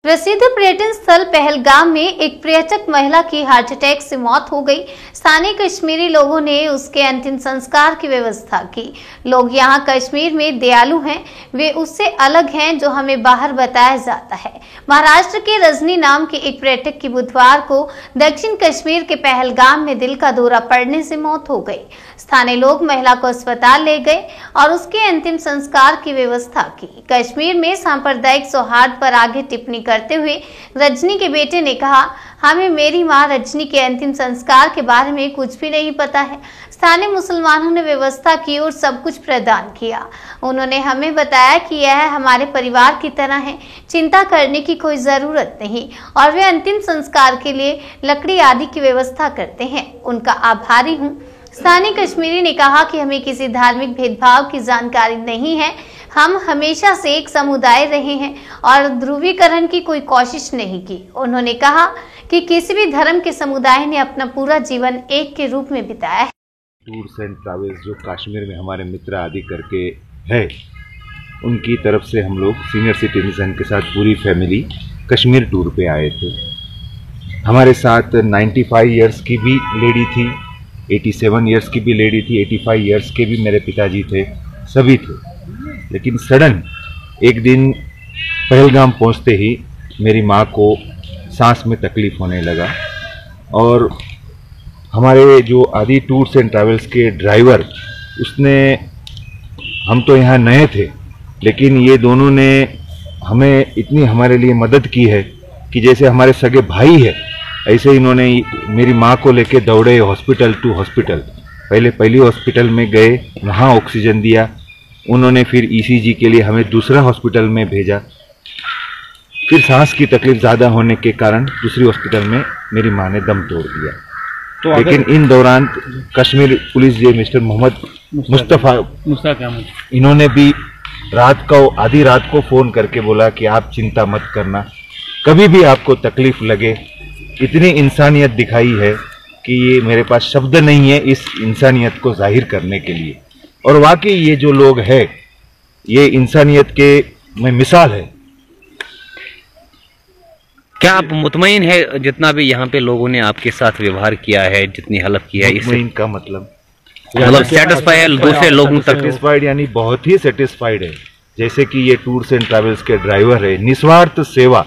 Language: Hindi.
प्रसिद्ध पर्यटन स्थल पहलगाम में एक पर्यटक महिला की हार्ट अटैक से मौत हो गई। स्थानीय कश्मीरी लोगों ने उसके अंतिम संस्कार की व्यवस्था की। लोग यहां कश्मीर में दयालु हैं, वे उससे अलग हैं जो हमें बाहर बताया जाता है। महाराष्ट्र के रजनी नाम के एक पर्यटक की बुधवार को दक्षिण कश्मीर के पहलगाम में दिल का दौरा पड़ने से मौत हो गई। स्थानीय लोग महिला को अस्पताल ले गए और उसके अंतिम संस्कार की व्यवस्था की। कश्मीर में सांप्रदायिक सौहार्द पर आगे टिप्पणी करते हुए रजनी के बेटे ने कहा, हमें मेरी मां रजनी के अंतिम संस्कार के बारे में कुछ भी नहीं पता है। स्थानीय मुसलमानों ने व्यवस्था की और सब कुछ प्रदान किया। उन्होंने हमें बताया कि यह हमारे परिवार की तरह है, चिंता करने की कोई जरूरत नहीं और वे अंतिम संस्कार के लिए लकड़ी आदि की व्यवस्था करते हैं। उनका आभारी हूँ। स्थानीय कश्मीरी ने कहा कि हमें किसी धार्मिक भेदभाव की जानकारी नहीं है। हम हमेशा से एक समुदाय रहे हैं और ध्रुवीकरण की कोई कोशिश नहीं की। उन्होंने कहा कि किसी भी धर्म के समुदाय ने अपना पूरा जीवन एक के रूप में बिताया है। टूर्स एंड ट्रैवल्स जो कश्मीर में हमारे मित्र आदि करके है, उनकी तरफ से हम लोग सीनियर सिटीजन के साथ पूरी फैमिली कश्मीर टूर पे आए थे। हमारे साथ 95 इयर्स की भी लेडी थी, 87 इयर्स की भी लेडी थी, 85 इयर्स के भी मेरे पिताजी थे, सभी थे। लेकिन सडन एक दिन पहलगाम पहुंचते ही मेरी माँ को सांस में तकलीफ होने लगा और हमारे जो आदि टूर्स एंड ट्रैवल्स के ड्राइवर, उसने, हम तो यहाँ नए थे लेकिन ये दोनों ने हमें इतनी हमारे लिए मदद की है कि जैसे हमारे सगे भाई है, ऐसे इन्होंने मेरी माँ को लेके दौड़े हॉस्पिटल टू हॉस्पिटल। पहली हॉस्पिटल में गए, वहाँ ऑक्सीजन दिया, उन्होंने फिर ईसीजी के लिए हमें दूसरा हॉस्पिटल में भेजा। फिर सांस की तकलीफ ज़्यादा होने के कारण दूसरी हॉस्पिटल में मेरी माँ ने दम तोड़ दिया। तो लेकिन इन दौरान कश्मीर पुलिस जे मिस्टर मोहम्मद मुस्तफ़ा, इन्होंने भी आधी रात को फ़ोन करके बोला कि आप चिंता मत करना, कभी भी आपको तकलीफ लगे। इतनी इंसानियत दिखाई है कि ये मेरे पास शब्द नहीं है इस इंसानियत को जाहिर करने के लिए। और वाकई ये जो लोग हैं, ये इंसानियत के में मिसाल है। क्या आप मुतमईन है जितना भी यहाँ पे लोगों ने आपके साथ व्यवहार किया है, जितनी हेल्प किया है? मुतमईन का मतलब सेटिस्फाइड, दूसरे लोगों तक सेटिस्फाइड, यानी बहुत ही सेटिस्फाइड है। जैसे कि ये टूर्स एंड ट्रैवल्स के ड्राइवर है, निस्वार्थ सेवा